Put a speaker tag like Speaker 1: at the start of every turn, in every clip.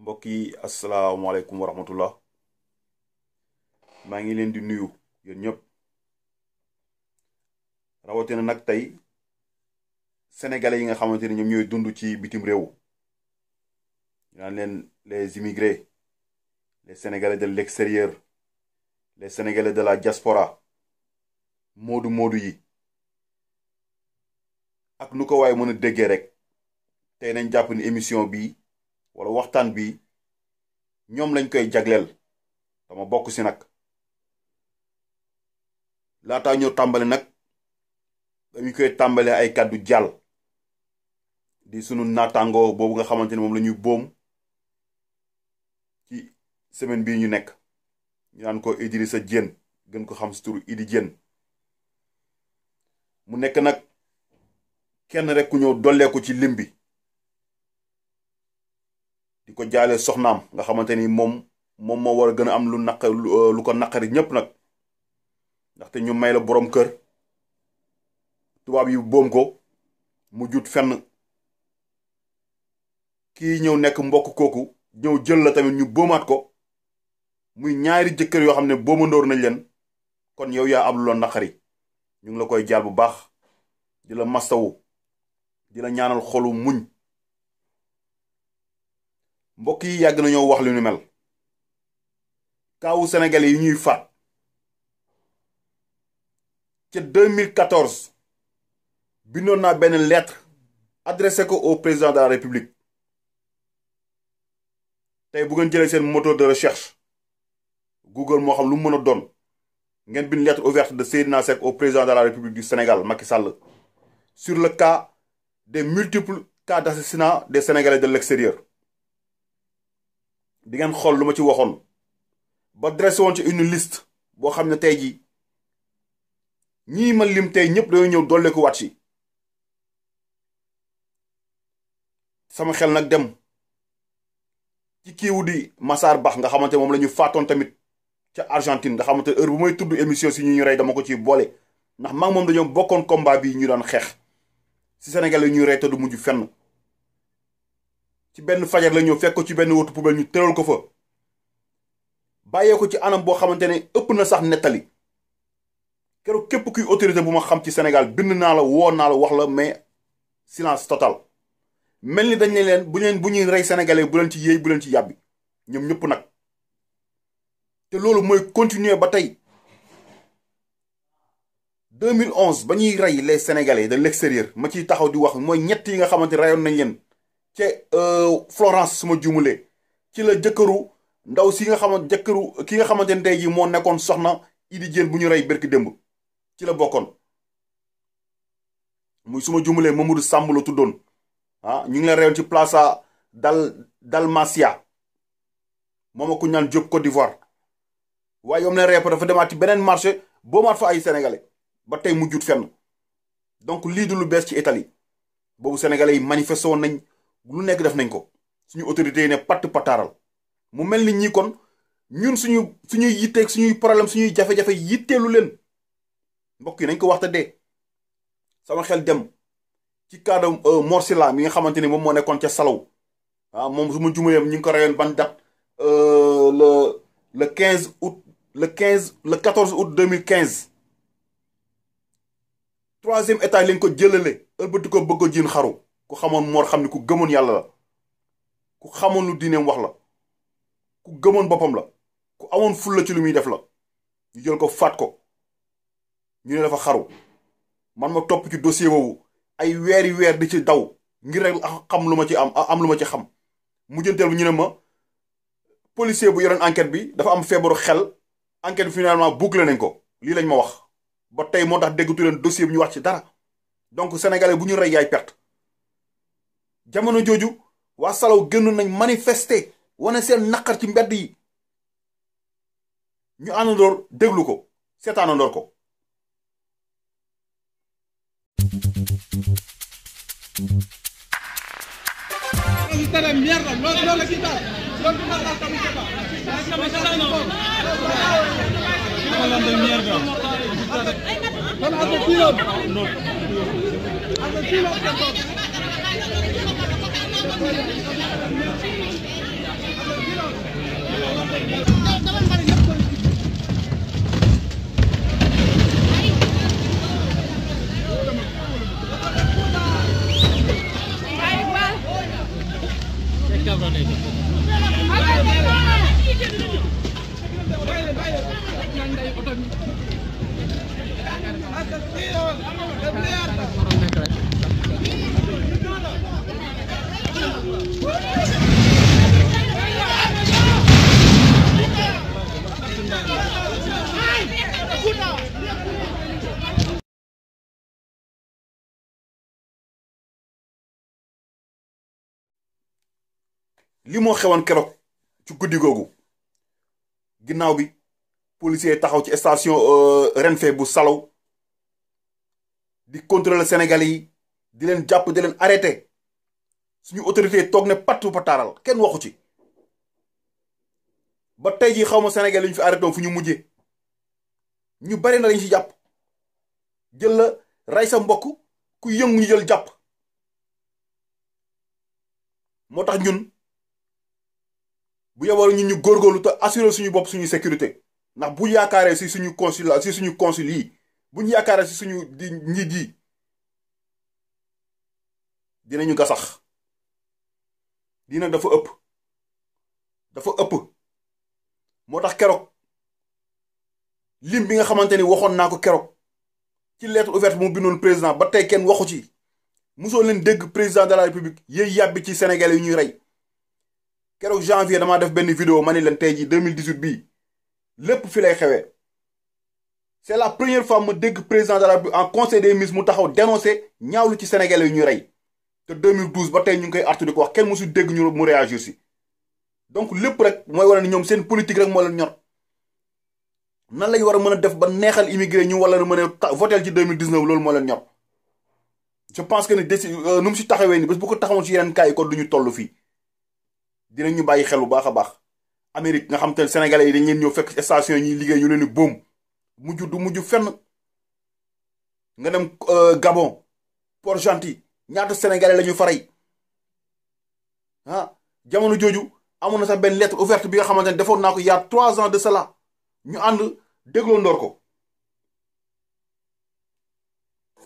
Speaker 1: mbokk yi asalaamaaleykum wa rahmatullah maa ngi leen di nuyu yéen ñëpp rawatina nag tey sénégalais yi nga xamante ne ñoom ñooy dund ci bitim réew ñu naan leen les immigrés les sénégalais de l'extérieur les sénégalais de la diaspora moodu moodu yi ak nu ko waaye mën a déggee rek tey nañ jàpp ni émission bi wala waxtaan bi ñoom lañ koy jagleel dama bokk si nag laataa ñoo tàmbale nag dañu koy tàmbale ay kàddu jàll di sunu naataangoo boobu nga xamante ne moom la ñuy boom ci semaine bii ñu nekk ñu naan ko Idrissa Diène gën ko xam si turu Idi Diène mu nekk nag kenn rek ku ñëw dolleeku ci lim bi di ko jaale soxnaam nga xamante ni moom moo war a gën a am lu ko naqari ñépp nag ndaxte ñu may la boroom kër tubaab yi boom ko mu jut fenn kii ñëw nekk mbokk kooku ñëw jël la tamit ñu boomaat ko muy ñaari jëkkër yoo xam ne boomandoor nañ leen kon yow yaa am lu la naqari ñu ngi la koy jaal bu baax di la mastawu di la ñaanal xolu muñ mbokk yi yàgg nañoo wax lu ñu mel kaawu sénégalais yi ñuy faat ca 2014 bindoon naa benn lettre adressé ko au président de la république tey bu ngeen jëlee seen moteur de recherche Google moo xam lu mu mën a doon ngeen bind lettre ouverte de Seydina Seck au président de la république du Sénégal Macky Sall sur le cas des multiples cas d'assassinat des sénégalais de l'extérieur di ngeen xool lu ma ci waxoon ba dressé woon ci une liste boo xam ne tey jii ñii ma lim tey ñëpp dañoo ñëw dolle ko waat ci sama xel nag dem ci kiiwu di Massar Ba nga xamante moom la ñu faatoon tamit ca Argentine nga xamante heure bu may tudd émission si ñu rey dama ko ci boole ndax maa ngi moom dañoo bokkoon combat bi ñu daan xeex si Sénégal yi ñuy rey te du mujj fenn ci benn fajar la ñëw fekk ko ci benn wotu poubelle ñu tëral ko fa bàyyee ko ci anam boo xamante ne ëpp na sax nettali keroog képp kuy autorité bu ma xam ci Sénégal bind naa la woo naa la wax la mais silence total mel ni dañ ne leen bu ñuy rey sénégalais bu leen ci yéey bu leen ci yàbbi ñoom ñëpp nag te loolu mooy continuer ba tey 2011 ba ñuy rey les sénégalais de l'extérieur ma ciy taxaw di wax mooy ñett yi nga xamante ne reyoon nañ leen ci Florence suma jumulee ci la jëkkëru ndaw si nga xamante ki nga xamante ne tey jii moo nekkoon soxna Idi Diène bu ñu rey berki démb ci la bokkoon muy suma jumulee Mamadou Samb la tuddoon ñu ngi leen reyoon ci Plaza Dalmacia moom ak ku ñaan Diop Côte d'Ivoire waaye yoom leen rey dafa demaat ci beneen marché boomaat fa ay sénégalais ba tey mujjut fenn donc lii du lu bees ci Italie boobu sénégalais yi manifesté woon nañ lu nekk def nañ ko suñu autorités yi ne patt pataaral mu mel ni ñii kon ñun suñuy yitteeg suñuy problème suñuy jafe-jafe yitteelu leen mbokk yi nañ ko waxta dee sama xel dem ci cas de Mor Sylla mi nga xamante ni moom moo nekkoon ca Salaw moom su ma jumalee ñu ngi ko reyoon ban date le 15 août le 14 août 2015 troisième état lañ ko jëlale ëlbati ko bëgg a jiin xaru ku xamoon Mor xam ni ku gëmoon yàlla la ku xamoon lu diineem wax la ku gëmoon boppam la ku amoon ful la ci lu muy def la ñu jël ko faat ko ñu ne dafa xaru man ma topp ci dossier boobu ay weeri weer di ci daw ngir rek xam lu ma ci am lu ma ci xam mujjanteel bu ñu ne ma policier bu yoroon enquête bi dafa am feebaru xel enquête bi finalement bouclé nañ ko lii lañ ma wax ba tey moo tax déggatu leen dossier bi ñu wax ci dara donc sénégalais bu ñu rey yaay perte jamono jooju waa Salaw génn nañ manifester wane seen naqar ci mbedd yi ñu àndandoor déglu ko seetaanandoor ko.
Speaker 2: de mierda, no le quitas. No quitas la camiseta. Hablan de mierda. Son asesinos. Asesinos.
Speaker 1: li moo xewoon keroog ci guddi googu ginnaaw bi policier taxaw ci station Renfe bu Salaw di contrôler Sénégalais yi di leen jàpp di leen arrêté suñu autorité toog ne pattu pataaral kenn waxu ci ba tey jii xaw ma Sénégalais yi ñu fi arrêté woon fu ñu mujjee ñu bari na lañ ci jàpp jël la rey sa mbokk ku yëngu ñu jël jàpp moo tax ñun bu yeboo ñun ñu góorgóorlu te assurer suñu bopp suñu sécurité ndax bu yaakaaree si suñu consulat si suñu consul yi bu ñu yaakaaree si suñu di njiit yi dinañu gasax dina dafa ëpp moo tax keroog lim bi nga xamante ni waxoon naa ko keroog ci lettre ouverte mu bindoon président ba tey kenn waxu ci mosoo leen dégg président de la république yéey yàbbi ci Sénégalais yi ñuy rey keroog janvier damaa def benn vidéo ma ni leen tey jii 2018 bii lépp fi lay xewee c'est la première fois ma dégg président de la République en conseil des ministres mu taxaw dénoncer ñaawlu ci Sénégalais yi ñuy rey te 2012 ba tey ñu ngi koy artu di ko wax kenn mosu dégg ñu mu réagir si donc lépp rek mooy wane ni ñoom seen politique rek moo leen ñor nan lañ war a mën a def ba neexal immigré ñu wala mën a votel ci 2019 loolu moo leen ñor je pense que ne nu mu si taxawee ni bés bu ko taxawoon si yeneen cas yi kon du ñu toll fii dinañ ñu bàyyi xel bu baax a baax Amérique nga xam te ne Sénégalais yi dañ leen ñëw fekk station yi ñuy liggéey ñu leen di boom mujj fenn nga dem Gabon Port-Gentil ñaata Sénégalais la ñu faray jamono jooju amoon na sax benn lettre ouverte bi nga xamante ne defoon naa ko il y a 3 ans de cela ñu ànd dégloo ndoor ko.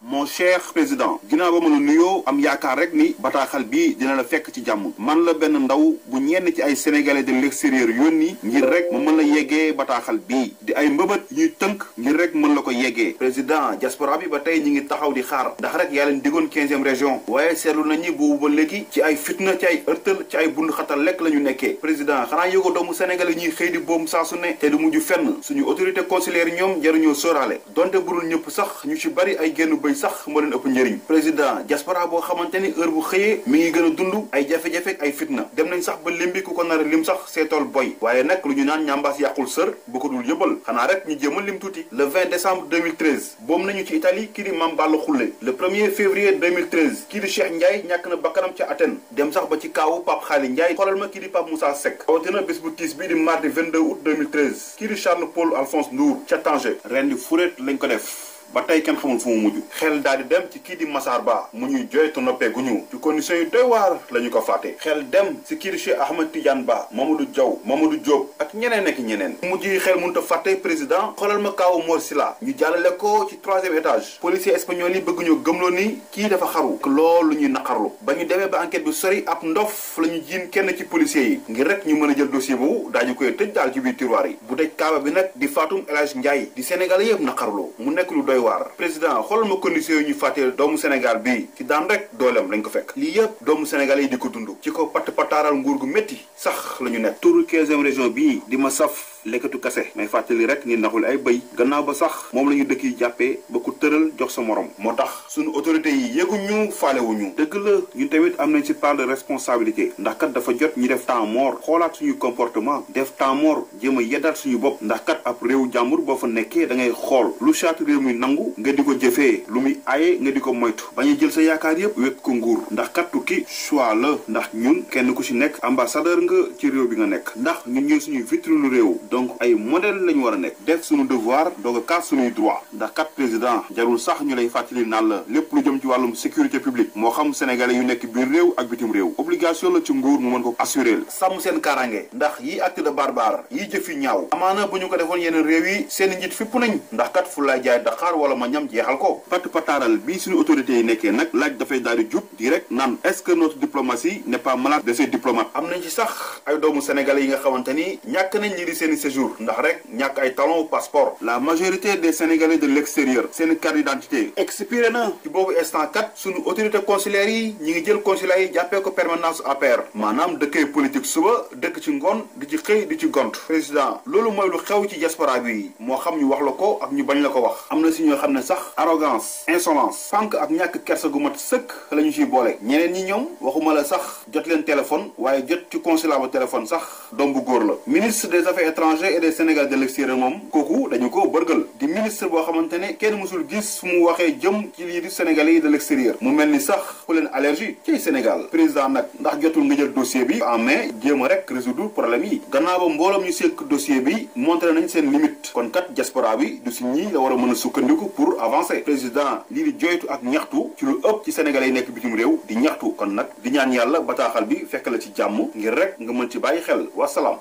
Speaker 3: mon cher président ginnaaw ba mën a nuyoo am yaakaar rek ni bataaxal bii dina la fekk ci jàmm man la benn ndaw bu ñenn ci ay sénégalais de l'extérieur yónni ngir rek ma mën la yeggee bataaxal bii di ay mbëbët ñuy tënk ngir rek mën la ko yeggee président diaspora bi ba tey ñi ngi taxaw di xaar ndax rek yaa leen diggoon 15e région waaye seetlu nañu boobu ba léegi ci ay fitna ci ay ërtël ci ay bund xatal lekk la ñu nekkee président xanaa yëgo doomu sénégalais ñuy xëy di boom saa su ne te du mujj fenn suñu autorité consulaire ñoom jaruñoo sóoraale donte burul ñëpp sax ñu ci bari ay génn bëy sax moo leen ëpp njëriñ président diaspora boo xamante ni heure bu xëyee mi ngi gën a dund ay jafe-jafe ak ay fitna dem nañ sax ba limbi ku ko nar a lim sax seetool boy waaye nag lu ñu naan ñambaas yàqul sër bu ko dul yëbal xanaa rek ñu jéem a lim tuuti le 20 décembre 2013 boom nañu ci Italie kii di Mame Balla Khoule le 1er février 2013 kii di Cheikh Ndiaye ñàkk na bakkanam ca Athènes dem sax ba ci kaawu Pape Xaali Ndiaye xoolal ma kii di Pape Moussa Seck rawatina bés bu tiis bii di mardi 22 août 2013 kii di Charles Paul Alphonse Ndour ca Tanger ren di furet lañ ko def ba tey kenn xamul fu mu mujj xel daal di dem ci kii di Massar Ba mu ñuy joytu noppeeguñu ci conditions yu doy waar la ñu ko fàtte xel dem si kii di Cheikh Ahmed Tidiane Ba Mamadou Diaw Mamadou Diop ak ñeneen ak ñeneen mujj yi xel mënut a fàtte président xoolal ma kaawu Mor Sila ñu jàllale ko ci 3e étage policier espagnol yi bëgg ñoo gëmloo ni kii dafa xaru loolu ñuy naqarlu ba ñu demee ba enquête bi sori ab ndof la ñu jiin kenn ci policiers yi ngir rek ñu mën a jël dossier boobu daañu koy tëj daal ci biir tiroir yi bu dej kaaba bi nag di Fatou El Hadj Ndiaye di Sénégal yëpp naqarlu mu nekk lu doy waar président xoolal ma conditions yi ñu fàttee doomu Sénégal bii ci daan rek dooleem lañ ko fekk lii yëpp doomu Sénégal yi di ko dund ci ko patt pataaral nguur gu métti sax la ñu nekk turu 15e région bii di ma saf lekkatu kase may fàttali rek ni naxul ay bëy gannaaw ba sax moom la ñu dëkk yi jàppee ba ku tëral jox sa morom moo tax suñu autorités yi yëguñu faalewuñu dëgg la ñun tamit am nañ ci part de responsabilité ndax kat dafa jot ñu def temps mort xoolaat suñu comportement def temps mort jéem a yeddaat suñu bopp ndax kat ab réew jàmbur boo fa nekkee da ngay xool lu charte réew mi nangu nga di ko jëfee lu muy aaye nga di ko moytu bañ a jël sa yaakaar yëpp wekk ko nguur ndax kat tukki choix la ndax ñun kenn ku ci nekk ambassadeur nga ci réew bi nga nekk ndax ñun ñooy suñuy vitrine réew donc ay modèle lañu war a nekk def suñu devoir doog a kaas suñuy droit ndax kat président jarul sax ñu lay fàttali naan la lépp lu jëm ci wàllum sécurité publique moo xam sénégalais yu nekk biir réew ak bitim réew obligation la ci nguur mu mën ko assurer sàmm seen kaaraange ndax yi acte de barbare yi jëf yi ñaaw amaana bu ñu ko defoon yeneen réew yi seen njiit fipp nañ ndax kat fu lay jaay Dakar wala ma ñam jeexal ko pataaral bii suñu autorités yi nekkee nag laaj dafay daal di jub di rek naan est-ce que notre diplomatie n'est pas malade de ses diplomates am nañ ci sax ay doomu sénégalais yi nga xamante ni ñàkk nañ lii di seeni séjour ndax rek ñàkk ay talon passeport la majorité des sénégalais de l'extérieur seen carte d'identité expiré na ci boobu instant kat suñu autorité consulaires yi ñi ngi jël consulat yi jàppee ko permanence APR maanaam dëkkee politique suba dëkk ci ngoon di ci xëy di ci gont président loolu mooy lu xew ci diaspora bi moo xam ñu wax la ko ak ñu bañ la ko wax am na si ñoo xam ne sax arrogance insolence fànk ak ñàkk kersa gu mat sëkk la ñu ciy boole ñeneen ñi ñoom waxuma la sax jot leen téléphone waaye jot ci consulat ba téléphone sax doom bu góor la ministre des affaires étrangères et des Sénégalais de l'extérieur moom kooku dañu ko bërgal di ministre boo xamante ne kenn mësul gis fu mu waxee jëm ci lii di Sénégalais yi de l'extérieur mu mel ni sax ku leen allergie ci Sénégal président nag ndax jotul nga jël dossier bi en main jéem a rek résoudre problème yi gannaaw ba mbooloom ñu sekk dossier bi montré nañ seen limite kon kat diaspora bi du si ñi la war a mën a sukkandiku pour avancer président lii di joytu ak ñaxtu ci lu ëpp ci Sénégalais yi nekk bitim réew di ñaxtu kon nag di ñaan yàlla bataaxal bi fekk la ci jàmm ngir rek nga mën ci bàyyi xel wasalaam.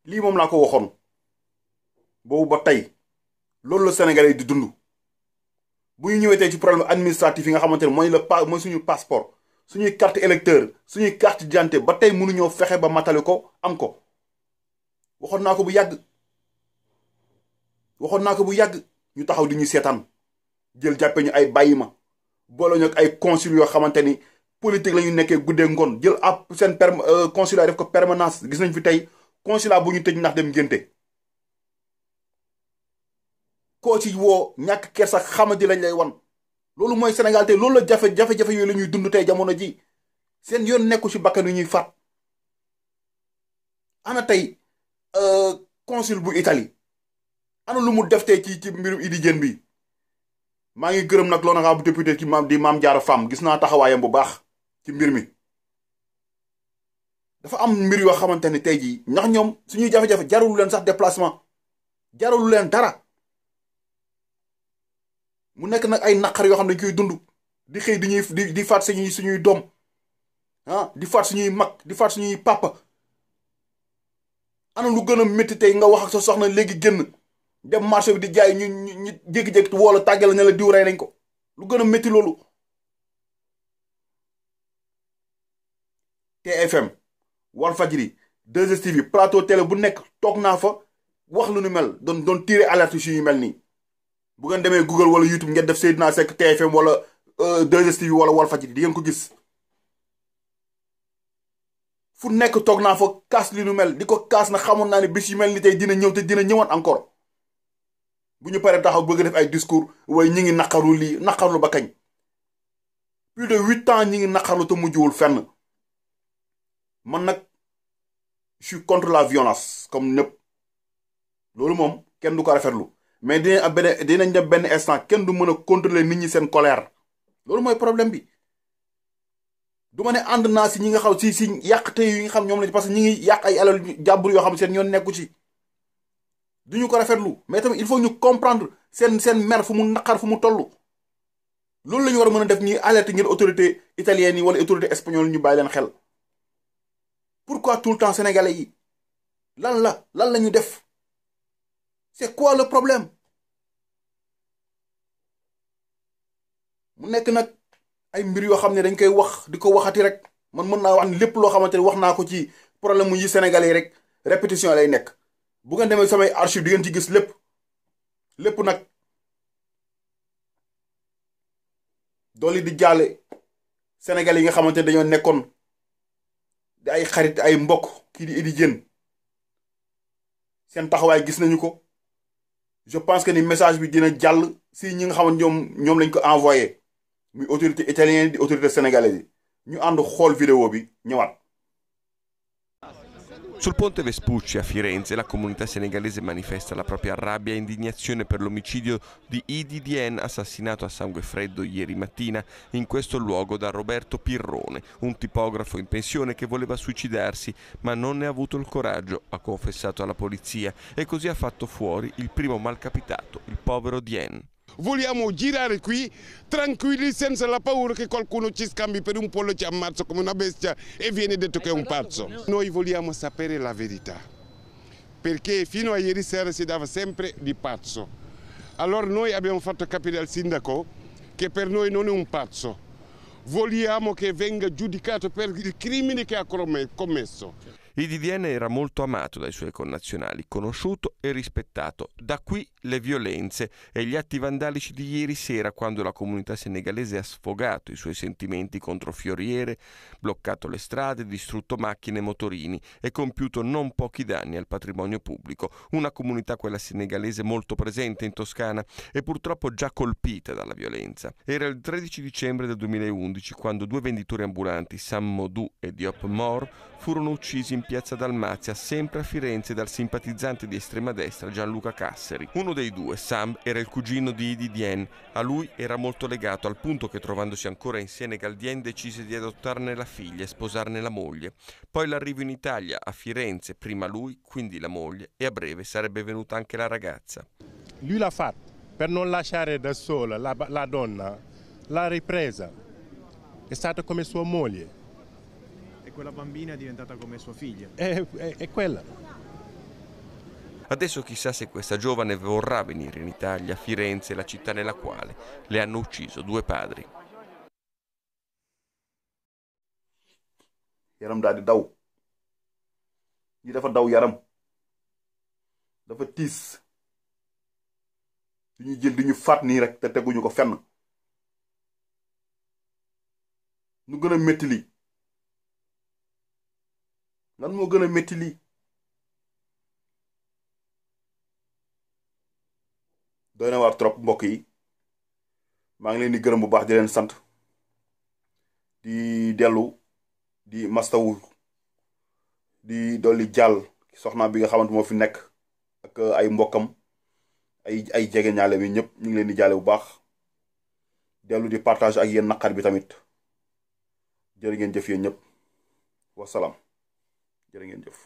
Speaker 1: lii moom laa ko waxoon boobu ba tey loolu la Sénégalais yi di dund bu ñu ñëwee tey ci problème administratif yi nga xamante ne mooy mooy suñu passeport suñuy carte électeur suñuy carte d'identité ba tey mënuñoo fexe ba matali ko am ko waxoon naa ko bu yàgg ñu taxaw di ñu seetaan jël jàppe ñu ay bàyyi ma boole ñu ak ay consul yoo xamante ni politique la ñu nekkee guddee ngoon jël ab seen consulat def ko permanence gis nañ fi tey consulat bu ñu tëj ndax dem ngénte koo ci woo ñàkk kersa xamadi lañ lay wan loolu mooy Sénégal tey loolu la jafe-jafe yooyu la ñuy dund tey jamono ji seen yoon nekku ci bakkan yu ñuy faat ana tey consul bu Italie ana lu mu def tey ci mbirum Idi Diène bi maa ngi gërëm nag l'honorable député ci di Mame Diarra Fam gis naa taxawaayam bu baax ci mbir mi dafa am mbir yoo xamante ni tey jii ndax ñoom suñuy jafe-jafe jarul leen sax déplacement jarul leen dara mu nekk nag ay naqar yoo xam ne dañ koy dund di xëy di faat suñuy doom di faat suñuy mag di faat suñuy papa ana lu gën a métti tey nga wax ak sa soxna léegi génn dem marché bi di jaay ñu jékki-jékki woo la tàggal ne la diw rey nañ ko lu gën a métti loolu. TFM Walfadjri 2STV plateau télé bu nekk toog naa fa wax lu nu mel doon tirer alerte si yu mel nii bu ngeen demee Google wala YouTube ngeen def Seydina Seck TFM wala 2STV wala Walfadjri di ngeen ko gis fu nekk toog naa fa kaas li nu mel di ko kaas na xamoon naa ne bis yu mel ni tey dina ñëw te dina ñëwaat encore bu ñu paree taxaw bëgg def ay discours waaye ñi ngi naqarlu lii naqarlu ba kañ plus de 8 ans ñi ngi naqarlu te mujjuwul fenn man nag je suis contre la violence comme ñëpp loolu moom kenn du ko rafetlu mais dinañ dem benn instant kenn du mën a contrôler nit ñi seen colère loolu mooy problème bi du ma ne ànd naa si ñi nga xam si yàq tey yi nga xam ñoom lañ parce que ñi ngi yàq ay alal jàmbur yoo xam seen ñoon nekku ci duñu ko rafetlu mais tamit il faut ñu comprendre seen mer fu mu naqar fu mu toll loolu la ñu war a mën a def ñuy alerte ngir autorité italienne yi wala autorité espagnole ñu bàyyi leen xel pourquoi tout le temps sénégalais yi lan la ñu def c'est quoi le problème mu nekk nag ay mbir yoo xam ne dañ koy wax di ko waxati rek man mën naa wax ni lépp loo xamante ne wax naa ko ci problème mu yi sénégalais yi rek répétition lay nekk bu ngeen demee samay archive di ngeen ci gis lépp nag dooli di jaale sénégalais yi nga xamante ne dañoo nekkoon di ay xarit ay mbokk kii di Idi Diène seen taxawaay gis nañu ko je pense que ni message bi dina jàll si ñi nga xamante ñoom lañ ko envoyé muy autorité italienne di autorité sénégalaise yi ñu ànd xool vidéo bi ñëwaat.
Speaker 4: Sul ponte Vespucci a Firenze la comunità senegalese manifesta la propria rabbia e indignazione per l'omicidio di Idi Dieng, assassinato a sangue freddo ieri mattina in questo luogo da Roberto Pirrone, un tipografo in pensione che voleva suicidarsi ma non ne ha avuto il coraggio, ha confessato alla polizia, e così ha fatto fuori il primo malcapitato, il povero Dieng.
Speaker 5: Vogliamo girare qui tranquilli senza la paura che qualcuno ci scambi per un pollo, ci ammazza come una bestia e viene detto che è un pazzo. Noi vogliamo sapere la verità, perché fino a ieri sera si dava sempre di pazzo. Allora noi abbiamo fatto capire al sindaco che per noi non è un pazzo. Vogliamo che venga giudicato per il crimine che ha commesso.
Speaker 4: Idi Dieng era molto amato dai suoi connazionali, conosciuto e rispettato. Da qui le violenze e gli atti vandalici di ieri sera, quando la comunità senegalese ha sfogato i suoi sentimenti contro fioriere, bloccato le strade, distrutto macchine e motorini e compiuto non pochi danni al patrimonio pubblico. Una comunità, quella senegalese, molto presente in Toscana e purtroppo già colpita dalla violenza. Era il 13 dicembre del 2011 quando due venditori ambulanti, Sam Modou e Diop Mor, furono uccisi in piazza Dalmazia, sempre a Firenze, dal simpatizzante di estrema destra Gianluca Casseri. Uno dei due, Sam, era il cugino di Idi Dieng. A lui era molto legato, al punto che, trovandosi ancora in Senegal, Dieng decise di adottarne la figlia e sposarne la moglie. Poi l'arrivo in Italia, a Firenze, prima lui, quindi la moglie, e a breve sarebbe venuta anche la ragazza.
Speaker 6: Lui l'ha fatto per non lasciare da sola la donna, l'ha ripresa, è stata come sua moglie.
Speaker 7: E quella bambina è diventata come sua figlia.
Speaker 6: È quella.
Speaker 4: Adesso chissà se questa giovane vorrà venire in Italia, a Firenze, la città nella quale le hanno ucciso due padri.
Speaker 1: yaram daal di daw ñi dafa daw yaram dafa tiis duñu jël duñu faat nii rek te teguñu ko fenn nu gën a métti lii lan moo gën a métti lii doy na waar trop mbokk yi maa ngi leen di gërëm bu baax di leen sant di dellu di mastawu di dolli jàll soxna bi nga xamante moo fi nekk ak ay mbokkam ay jege ñaale mi ñëpp ñu ngi leen di jaale bu baax dellu di partage ak yéen naqar bi tamit jërë ngeen jëf yéen ñëpp wasalaam jërë ngeen jëf